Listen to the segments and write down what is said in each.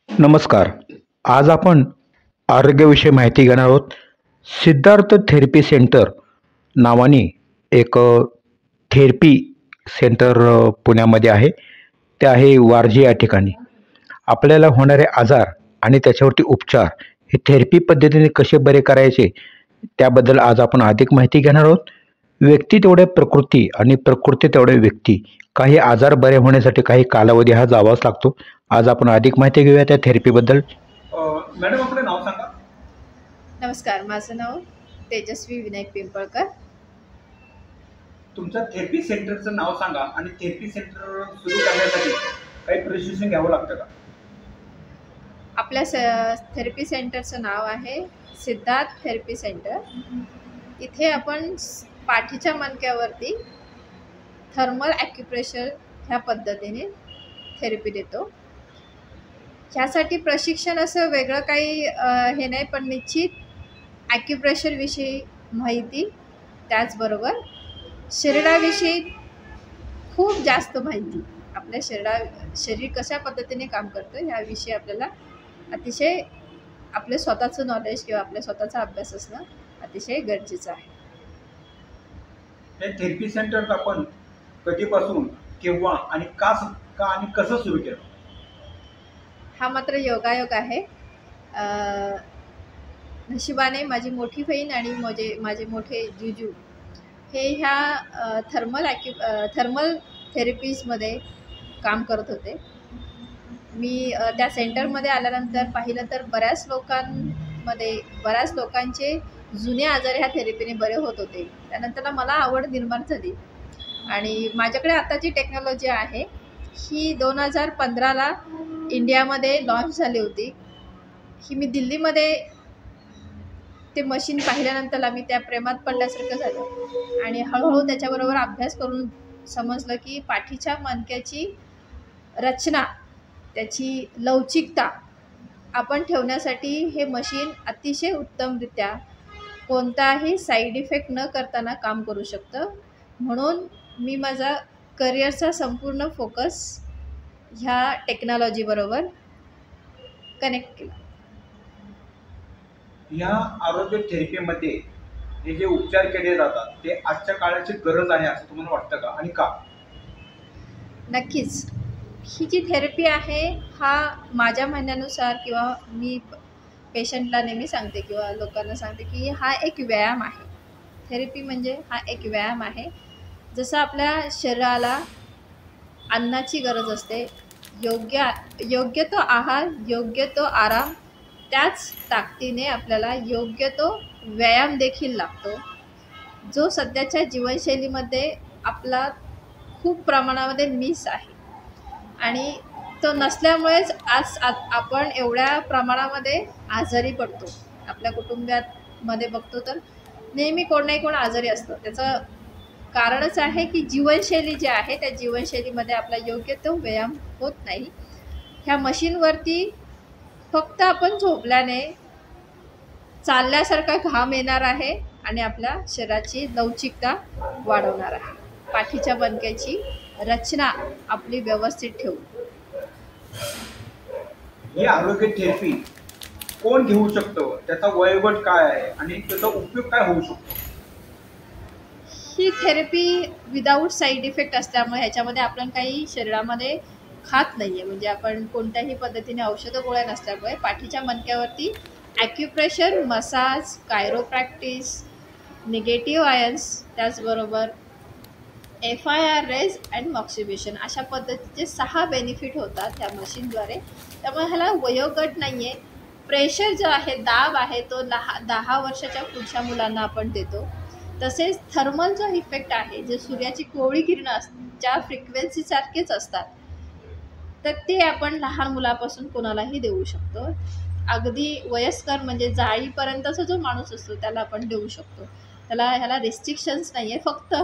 नमस्कार. आज आपण आरोग्याविषयी माहिती घेणार आहोत. सिद्धार्थ थेरपी सेंटर नावाने एक थेरपी सेंटर पुण्यामध्ये आहे. ते आहे वारजे या ठिकाणी. आपल्याला होणारे आजार आणि त्याच्यावरती उपचार हे थेरपी पद्धतीने कसे बरे करायचे त्याबद्दल आज आपण अधिक माहिती घेणार आहोत. व्यक्ती तेवढे प्रकृती आणि प्रकृती तेवढे व्यक्ती. काही आजार बरे होण्यासाठी काही कालावधी हा जावाच लागतो. आज आपण अधिक माहिती घेऊया त्या थेरपीबद्दल. मॅडम आपलं नाव सांगा. नमस्कार, माझं नाव तेजस्वी विनायक पिंपळकर. तुमच्या थेरपी सेंटरचं नाव सांगा आणि थेरपी सेंटर सुरू करण्यासाठी काही प्रशिक्षण घ्यावं लागतं का? आपल्या थेरपी सेंटरचं नाव आहे सिद्धार्थ थेरपी सेंटर. इथे आपण पाठीच्या मणक्यावरती थर्मल ॲक्युप्रेशर ह्या पद्धतीने थेरपी देतो. ह्यासाठी प्रशिक्षण असं वेगळं काही हे नाही, पण निश्चित ॲक्युप्रेशरविषयी माहिती, त्याचबरोबर शरीराविषयी खूप जास्त माहिती, आपल्या शरीर कशा पद्धतीने काम करतं ह्याविषयी आपल्याला अतिशय आपलं स्वतःचं नॉलेज किंवा आपल्या स्वतःचा अभ्यास असणं अतिशय गरजेचं आहे. हे थेरपी सेंटर आपण कधीपासून, केव्हा आणि का आणि कसं सुरू केलं? हा मात्र योगायोग आहे. नशिबाने माझी मोठी बहीण आणि माझे मोठे जिजू हे ह्या थर्मल थेरपीजमध्ये काम करत होते. मी त्या सेंटरमध्ये आल्यानंतर पाहिलं तर बऱ्याच लोकांचे जुने आजार ह्या थेरपीने बरे होत होते. त्यानंतर मला आवड निर्माण झाली आणि माझ्याकडे आता जी टेक्नॉलॉजी आहे ही 2015ला इंडियामध्ये लॉन्च झाली होती. ही मी दिल्लीमध्ये ते मशीन पाहिल्यानंतर मी त्या प्रेमात पडल्यासारखं झालं आणि हळूहळू त्याच्याबरोबर अभ्यास करून समजलं की पाठीच्या मणक्याची रचना, त्याची लवचिकता आपण ठेवण्यासाठी हे मशीन अतिशय उत्तमरित्या कोणताही साईड इफेक्ट न करताना काम करू शकतं. म्हणून मी माझा करिअरचा संपूर्ण फोकस ह्या टेक्नॉलॉजीबरोबर कनेक्ट केला. या आरोग्य थेरपीमध्ये हे जे उपचार केले जातात ते आजच्या काळाची गरज आहे असं तुम्हाला वाटतं का आणि का? नक्कीच. ही जी थेरपी आहे हा माझ्या म्हणण्यानुसार किंवा मी पेशंटला नेहमी सांगते किंवा लोकांना सांगते की हा एक व्यायाम आहे. थेरपी म्हणजे हा एक व्यायाम आहे. जसं आपल्या शरीराला अन्नाची गरज असते, योग्य तो आहार, योग्य तो आराम, त्याच ताकदीने आपल्याला योग्य तो व्यायाम देखील लागतो, जो सध्याच्या जीवनशैलीमध्ये आपला खूप प्रमाणामध्ये मिस आहे. आणि तो नसल्यामुळेच आज आपण एवढ्या प्रमाणामध्ये आजारी पडतो. आपल्या कुटुंबामध्ये बघतो तर नेहमी कोण नाही कोण आजारी असतं. त्याचं कारणच आहे की जीवनशैली जी आहे त्या जीवनशैलीमध्ये आपला योग्य तो व्यायाम होत नाही. ह्या मशीनवरती फक्त आपण झोपल्याने चालल्यासारखा घाम येणार आहे आणि आपल्या शरीराची लवचिकता वाढवणार आहे. पाठीच्या मणक्याची रचना आपली व्यवस्थित ठेवू. ही आरोग्य थेरपी कोण घेऊ शकतो, त्याचा वयोगट काय आहे आणि त्याचा उपयोग काय होऊ शकतो? ही थेरपी विदाऊट साईड इफेक्ट असल्यामुळे ह्याच्यामध्ये आपण काही शरीरामध्ये खात नाही आहे. म्हणजे आपण कोणत्याही पद्धतीने औषधं गोळ्या नसल्यामुळे पाठीच्या मणक्यावरती ॲक्युप्रेशर, मसाज, कायरोप्रॅक्टिस, निगेटिव्ह आयन्स, त्याचबरोबर FIR रेज अँड मॉक्सिब्युशन अशा पद्धतीचे 6 बेनिफिट होतात ह्या मशीनद्वारे. त्यामुळे ह्याला वयोगट नाही आहे. प्रेशर जो आहे, दाब आहे, तो 10 वर्षाच्या पुढच्या मुलांना आपण देतो. तसेच थर्मल जो इफेक्ट आहे, जे सूर्याची कोवळी किरणं ज्या फ्रिक्वेन्सीसारखेच असतात, तर ते आपण लहान मुलापासून कोणालाही देऊ शकतो. अगदी वयस्कर म्हणजे जाळीपर्यंतचा जो माणूस असतो त्याला आपण देऊ शकतो. ह्याला रिस्ट्रिक्शन्स नाही आहे. फक्त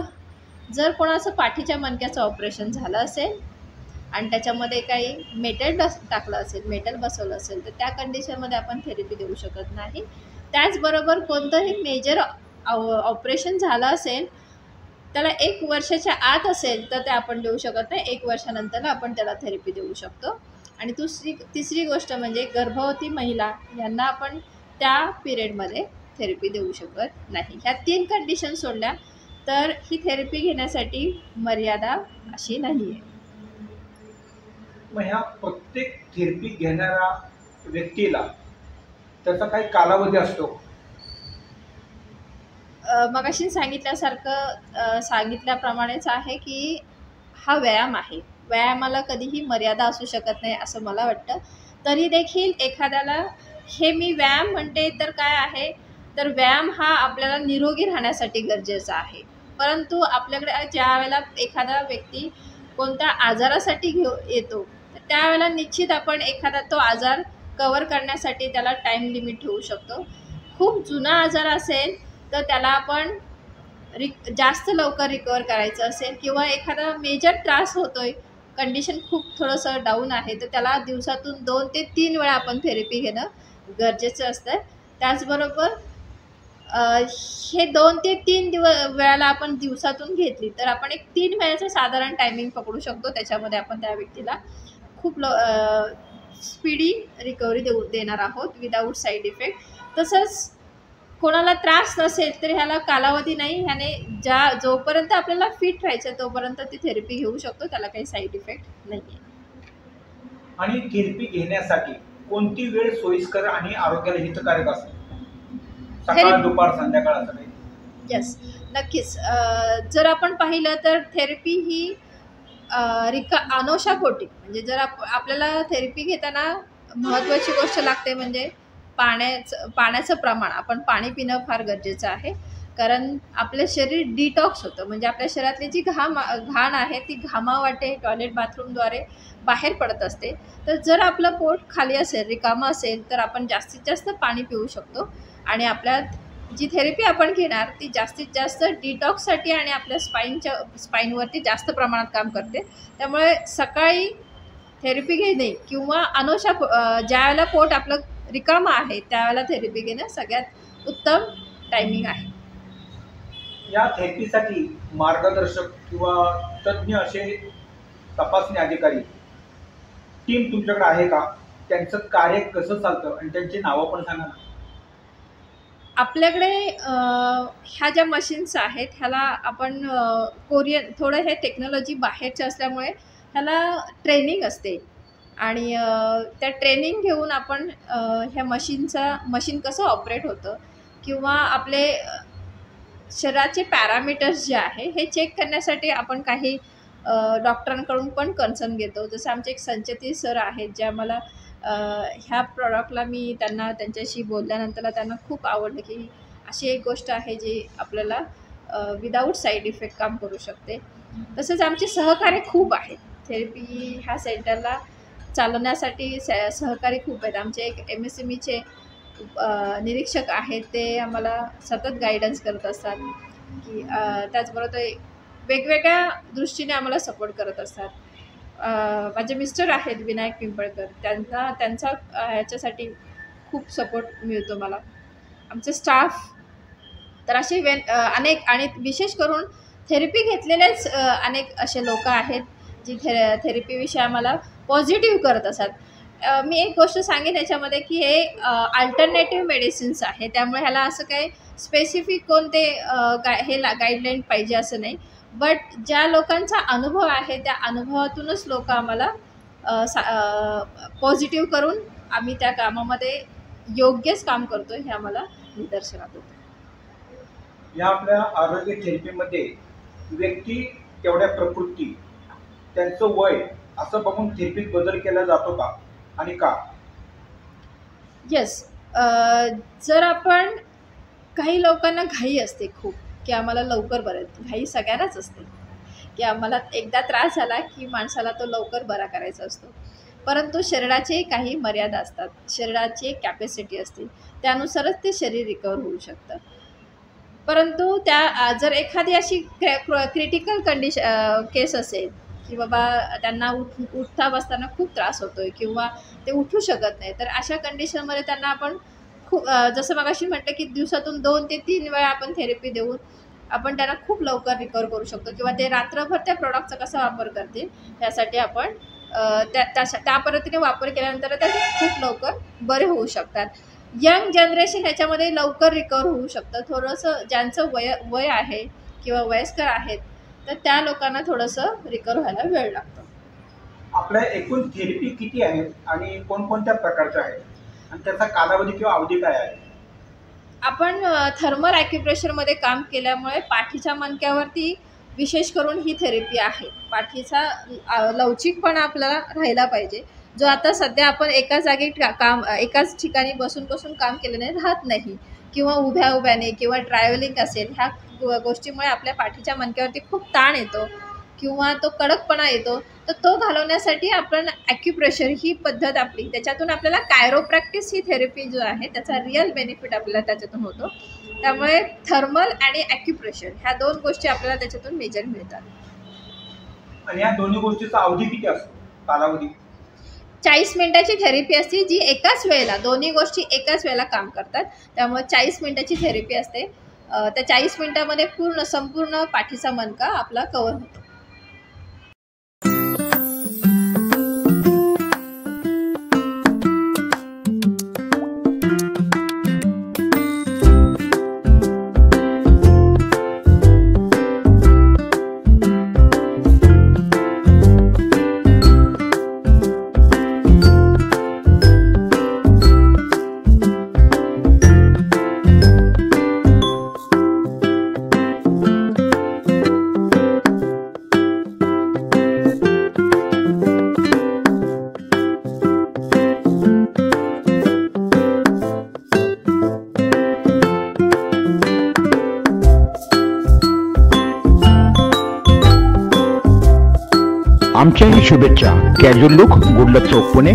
जर कोणाचं पाठीच्या मणक्याचं ऑपरेशन झालं असेल आणि त्याच्यामध्ये काही मेटल टाकलं असेल, मेटल बसवलं असेल, तर त्या कंडिशनमध्ये आपण थेरपी देऊ शकत नाही. त्याचबरोबर कोणतंही मेजर ऑपरेशन झालं असेल त्याला 1 वर्षाच्या आत असेल तर ते आपण देऊ शकत नाही, 1 वर्षानंतर आपण त्याला थेरपी देऊ शकतो. आणि तिसरी गोष्ट म्हणजे गर्भवती महिला यांना आपण त्या पिरियडमध्ये थेरपी देऊ शकत नाही. ह्या 3 कंडिशन सोडल्या तर ही थेरपी घेण्यासाठी मर्यादा अशी नाही आहे. मग ह्या प्रत्येक थेरपी घेणाऱ्या व्यक्तीला त्याचा काही कालावधी असतो? मगाशी सांगितल्याप्रमाणेच आहे की हा व्यायाम आहे. व्यायामाला कधीही मर्यादा असू शकत नाही असं मला वाटतं. तरी देखील एखाद्याला हे मी व्यायाम म्हणते तर काय आहे, तर व्यायाम हा आपल्याला निरोगी राहण्यासाठी गरजेचा आहे. परंतु आपल्याकडे ज्या वेळेला एखादा व्यक्ती कोणत्या आजारासाठी येतो तर त्यावेळेला निश्चित आपण एखादा तो आजार कवर करण्यासाठी त्याला टाईम लिमिट ठेवू शकतो. खूप जुना आजार असेल तर त्याला आपण जास्त लवकर रिकवर करायचं असेल किंवा एखादा मेजर त्रास होतोय, कंडिशन खूप थोडंसं डाऊन आहे, तर त्याला दिवसातून 2 ते 3 वेळा आपण थेरपी घेणं गरजेचं असतं. त्याचबरोबर हे 2 ते 3 वेळाला आपण दिवसातून घेतली तर आपण एक 3 महिन्याचं साधारण टायमिंग पकडू शकतो. त्याच्यामध्ये आपण त्या व्यक्तीला खूप स्पीडी रिकव्हरी देणार आहोत विदाऊट साईड इफेक्ट. तसंच कोणाला त्रास नसेल तर ह्याला कालावधी नाही. ह्याने जोपर्यंत आपल्याला फिट राहायचं तोपर्यंत ती थेरपी घेऊ शकतो, त्याला काही साईड इफेक्ट नाही आहे. आणि थेरपी घेण्यासाठी कोणती वेळ सोयीस्कर आणि आरोग्याला हितकारक असते? सकाळ, दुपार, संध्याकाळ असं काही? येस, नक्कीच. जर आपण पाहिलं तर थेरपी ही अनोशापोटी म्हणजे जर आपल्याला थेरपी घेताना महत्त्वाची गोष्ट लागते म्हणजे पाण्याचं प्रमाण. आपण पाणी पिणं फार गरजेचं आहे, कारण आपलं शरीर डिटॉक्स होतं. म्हणजे आपल्या शरीरातली जी घाण आहे ती घामावाटे टॉयलेट बाथरूमद्वारे बाहेर पडत असते. तर जर आपलं पोट खाली असेल, रिकामं असेल तर आपण जास्तीत जास्त पाणी पिऊ शकतो. आणि आपल्या जी थेरपी आपण घेणार ती जास्तीत जास्त डिटॉक्ससाठी आणि आपल्या स्पाईनवरती जास्त प्रमाणात काम करते. त्यामुळे सकाळी थेरपी घेणे किंवा ज्या वेळेला पोट आपलं रिकामं आहे त्यावेळेला थेरपी घेणं सगळ्यात उत्तम टायमिंग आहे. या थेरपीसाठी मार्गदर्शक किंवा तज्ज्ञ असे तपासणी अधिकारी टीम तुमच्याकडे आहे का? त्यांचं कार्य कसं चालतं आणि त्यांची नावं पण सांगा ना. आपल्याकडे ह्या ज्या मशीन्स आहेत ह्याला आपण कोरियन, थोडं हे टेक्नॉलॉजी बाहेरचे असल्यामुळे ह्याला ट्रेनिंग असते आणि त्या ट्रेनिंग घेऊन आपण ह्या मशीन कसं ऑपरेट होतं किंवा आपले शरीराचे पॅरामीटर्स जे आहे हे चेक करण्यासाठी आपण काही डॉक्टरांकडून पण कन्सर्न घेतो. जसं आमचे एक संचेती सर आहेत जे आम्हाला ह्या प्रॉडक्टला मी त्यांच्याशी बोलल्यानंतर त्यांना खूप आवडलं की अशी एक गोष्ट आहे जी आपल्याला विदाऊट साईड इफेक्ट काम करू शकते. तसंच आमचे सहकारी खूप आहेत. थेरपी ह्या सेंटरला चालवण्यासाठी सहकारी खूप आहेत. आमचे एक MSMEचे निरीक्षक आहेत, ते आम्हाला सतत गायडन्स करत असतात की त्याचबरोबर ते वेगवेगळ्या दृष्टीने आम्हाला सपोर्ट करत असतात. माझे मिस्टर आहेत विनायक पिंपळकर, त्यांचा ह्याच्यासाठी खूप सपोर्ट मिळतो मला. आमचे स्टाफ तर असे अनेक आणि विशेष करून थेरपी घेतलेलेच अनेक असे लोक आहेत जी थेरपीविषयी आम्हाला पॉझिटिव्ह करत असतात. मी एक गोष्ट सांगेन याच्यामध्ये की हे अल्टरनेटिव्ह मेडिसिन्स आहे, त्यामुळे ह्याला असं काही स्पेसिफिक कोणते हे गाईडलाईन पाहिजे असं नाही. बट ज्या लोकांचा अनुभव आहे त्या अनुभवातूनच लोक आम्हाला पॉझिटिव्ह करून आम्ही त्या कामामध्ये योग्यच काम करतो हे आम्हाला निदर्शनात होतं. या आपल्या आरोग्य थेरपीमध्ये व्यक्ती तेवढ्या प्रकृती, त्यांचं वय असं बघून थेरपीत बदल केला जातो का आणि का? येस, जर आपण काही लोकांना घाई असते खूप की आम्हाला लवकर बरं, घाई सगळ्यांनाच असते की आम्हाला एकदा त्रास झाला की माणसाला तो लवकर बरा करायचा असतो. परंतु शरीराचे काही मर्यादा असतात, शरीराची एक कॅपॅसिटी असते, त्यानुसारच ते शरीर रिकवर होऊ शकतं. परंतु जर एखादी अशी क्रिटिकल केस असेल की बाबा त्यांना उठता बसताना खूप त्रास होतोय किंवा ते उठू शकत नाही, तर अशा कंडिशनमध्ये त्यांना आपण जसं मगाशी म्हटलं की दिवसातून 2 ते 3 वेळा आपण थेरपी देऊन आपण त्यांना खूप लवकर रिकवर करू शकतो किंवा ते रात्रभर त्या प्रॉडक्टचा कसा वापर करतील त्यासाठी आपण त्या पद्धतीने वापर केल्यानंतर ते खूप लवकर बरे होऊ शकतात. यंग जनरेशन ह्याच्यामध्ये लवकर रिकवर होऊ शकतं. थोडंसं ज्यांचं वय आहे किंवा वयस्कर आहेत तर त्या लोकांना थोडंसं रिकवर व्हायला वेळ लागतो. आपल्या एकूण थेरपी किती आहेत आणि कोणकोणत्या प्रकारच्या आहेत आणि त्याचा कालावधी किंवा अवधी काय आहे? आपण थर्मल ॲक्युप्रेशरमध्ये काम केल्यामुळे पाठीच्या मणक्यावरती विशेष करून ही थेरपी आहे. पाठीचा लवचिकपणा आपल्याला राहिला पाहिजे, जो आता सध्या आपण एकाच ठिकाणी बसून काम केल्याने राहत नाही किंवा उभ्याने किंवा ट्रॅव्हलिंग असेल ह्या गोष्टीमुळे आपल्या पाठीच्या मणक्यावरती खूप ताण येतो किंवा तो कडकपणा येतो. तर तो घालवण्यासाठी आपण ॲक्युप्रेशर ही पद्धत आपली, त्याच्यातून आपल्याला कायरोप्रॅक्टिस ही थेरपी जो आहे त्याचा रिअल बेनिफिट आपल्याला त्याच्यातून होतो. त्यामुळे थर्मल आणि ॲक्युप्रेशर ह्या दोन गोष्टी आपल्याला त्याच्यातून मेजर मिळतात. आणि या दोन्ही गोष्टीचा अवधी किती असतो, कालावधी? 40 मिनिटाची थेरपी असते, जी एकाच वेळेला दोन्ही गोष्टी एकाच वेळेला काम करतात. त्यामुळे 40 मिनिटाची थेरपी असते. त्या 40 मिनिटामध्ये संपूर्ण पाठीचा मणका आपला कव्हर होतो. आमच्याही शुभेच्छा. कॅज्युअल लुक, गुडलक चौक पुणे,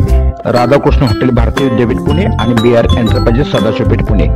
राधाकृष्ण हॉटेल भारतीय विद्यापीठ पुणे आणि BR एंटरप्राइजेस सदाशिवपेठ पुणे.